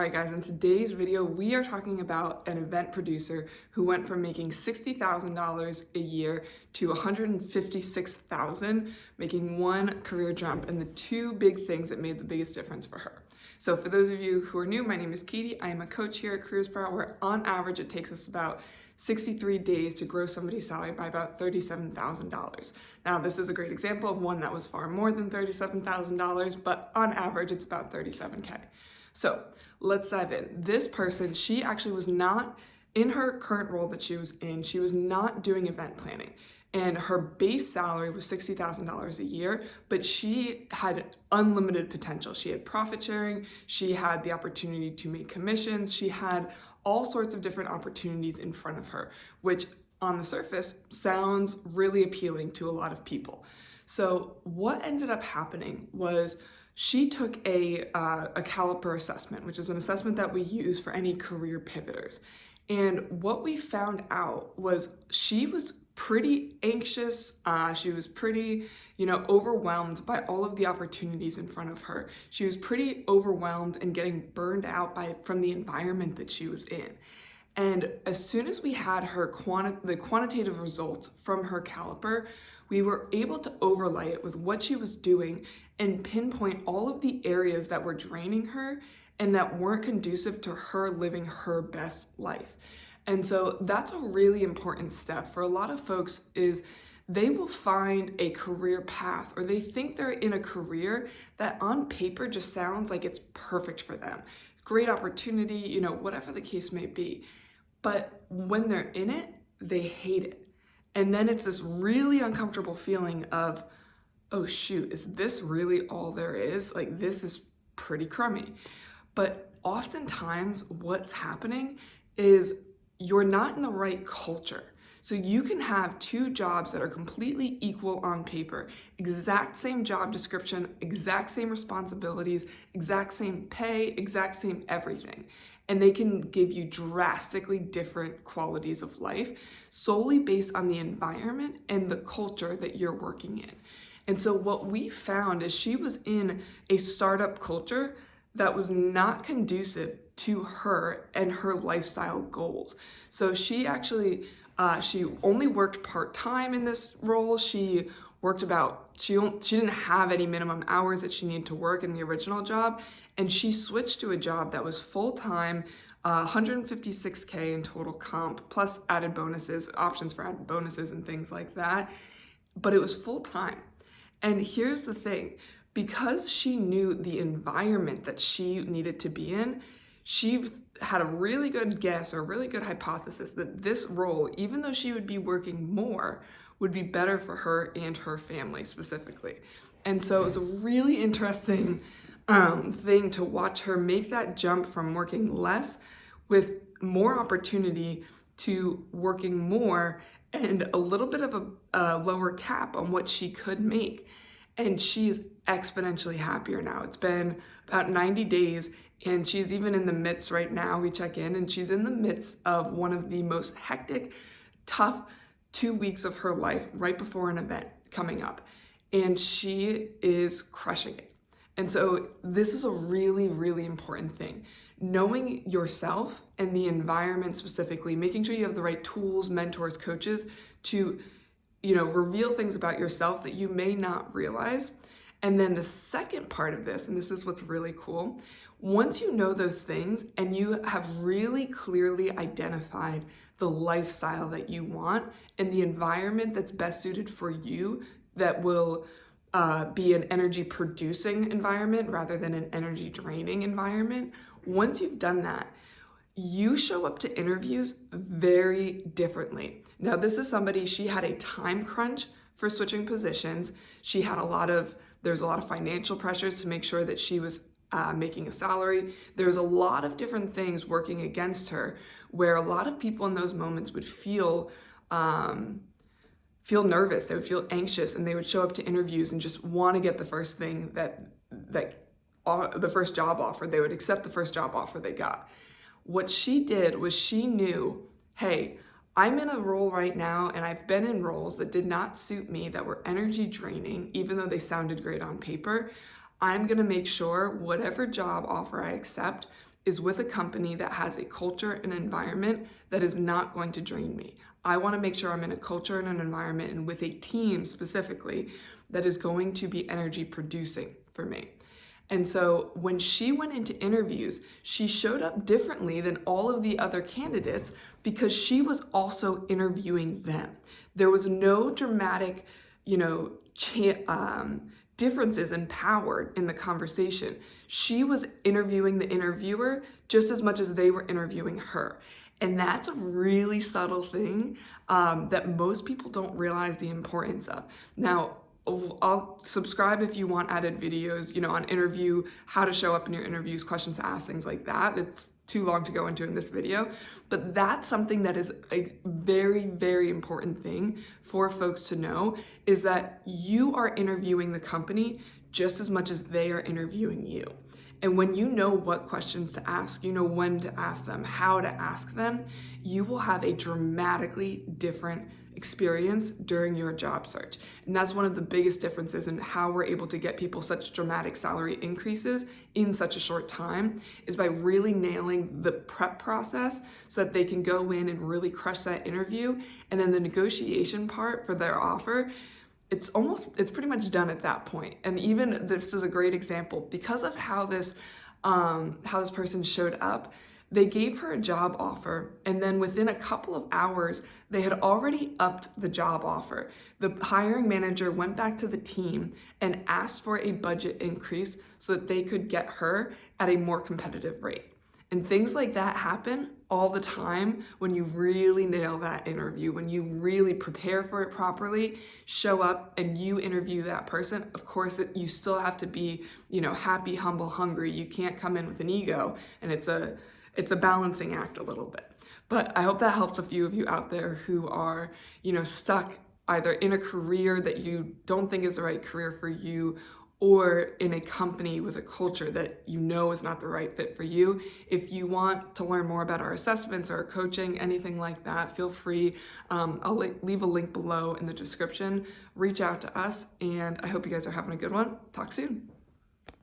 Alright guys, in today's video we are talking about an event producer who went from making $60,000 a year to $156,000, making one career jump, and the two big things that made the biggest difference for her. So for those of you who are new, my name is Katie. I am a coach here at CareerSprout, where on average it takes us about 63 days to grow somebody's salary by about $37,000. Now this is a great example of one that was far more than $37,000, but on average it's about $37K. So let's dive in. This person, she actually was not, in her current role that she was in, she was not doing event planning. And her base salary was $60,000 a year, but she had unlimited potential. She had profit sharing, she had the opportunity to make commissions, she had all sorts of different opportunities in front of her, which on the surface sounds really appealing to a lot of people. So what ended up happening was she took a caliper assessment, which is an assessment that we use for any career pivoters. And what we found out was she was pretty anxious. She was pretty, overwhelmed by all of the opportunities in front of her. She was pretty overwhelmed and getting burned out from the environment that she was in. And as soon as we had her the quantitative results from her caliper, we were able to overlay it with what she was doing and pinpoint all of the areas that were draining her and that weren't conducive to her living her best life. And so that's a really important step for a lot of folks. Is they will find a career path, or they think they're in a career that on paper just sounds like it's perfect for them. Great opportunity, whatever the case may be. But when they're in it, they hate it. And then it's this really uncomfortable feeling of, oh shoot, is this really all there is? Like, this is pretty crummy. But oftentimes what's happening is you're not in the right culture. So you can have two jobs that are completely equal on paper, exact same job description, exact same responsibilities, exact same pay, exact same everything. And they can give you drastically different qualities of life solely based on the environment and the culture that you're working in. And so what we found is she was in a startup culture that was not conducive to her and her lifestyle goals. So she actually, she only worked part-time in this role. She worked she didn't have any minimum hours that she needed to work in the original job. And she switched to a job that was full-time, 156K in total comp, plus added bonuses, options for added bonuses and things like that. But it was full-time. And here's the thing, because she knew the environment that she needed to be in, she had a really good guess or a really good hypothesis that this role, even though she would be working more, would be better for her and her family specifically. And so it was a really interesting thing to watch her make that jump from working less with more opportunity to working more and a little bit of a lower cap on what she could make. And she's exponentially happier now. It's been about 90 days and she's even in the midst right now, we check in, and she's in the midst of one of the most hectic, tough 2 weeks of her life right before an event coming up. And she is crushing it. And so this is a really, really important thing. Knowing yourself and the environment specifically, making sure you have the right tools, mentors, coaches to, reveal things about yourself that you may not realize. And then the second part of this, and this is what's really cool, once you know those things and you have really clearly identified the lifestyle that you want and the environment that's best suited for you, that will be an energy producing environment rather than an energy draining environment, once you've done that, you show up to interviews very differently. Now, this is somebody, she had a time crunch for switching positions. She had there's a lot of financial pressures to make sure that she was making a salary. There's a lot of different things working against her, where a lot of people in those moments would feel nervous, they would feel anxious, and they would show up to interviews and just want to get the first thing the first job offer. They would accept the first job offer they got. What she did was she knew, hey, I'm in a role right now, and I've been in roles that did not suit me, that were energy draining, even though they sounded great on paper. I'm gonna make sure whatever job offer I accept is with a company that has a culture and environment that is not going to drain me. I want to make sure I'm in a culture and an environment and with a team specifically that is going to be energy producing for me. And so when she went into interviews, she showed up differently than all of the other candidates because she was also interviewing them. There was no dramatic, differences in power in the conversation. She was interviewing the interviewer just as much as they were interviewing her. And that's a really subtle thing that most people don't realize the importance of. Now, I'll subscribe if you want added videos, on interview, how to show up in your interviews, questions to ask, things like that. It's too long to go into in this video, but that's something that is a very, very important thing for folks to know, is that you are interviewing the company just as much as they are interviewing you. And when you know what questions to ask, you know when to ask them, how to ask them, you will have a dramatically different experience during your job search. And that's one of the biggest differences in how we're able to get people such dramatic salary increases in such a short time, is by really nailing the prep process so that they can go in and really crush that interview. And then the negotiation part for their offer, it's pretty much done at that point. And even this is a great example because of how this person showed up. They gave her a job offer, and then within a couple of hours, they had already upped the job offer. The hiring manager went back to the team and asked for a budget increase so that they could get her at a more competitive rate. And things like that happen all the time when you really nail that interview, when you really prepare for it properly, show up and you interview that person. Of course, you still have to be, happy, humble, hungry. You can't come in with an ego, and it's a balancing act a little bit. But I hope that helps a few of you out there who are, stuck either in a career that you don't think is the right career for you, or in a company with a culture that is not the right fit for you. If you want to learn more about our assessments or our coaching, anything like that, feel free. I'll leave a link below in the description. Reach out to us, and I hope you guys are having a good one. Talk soon.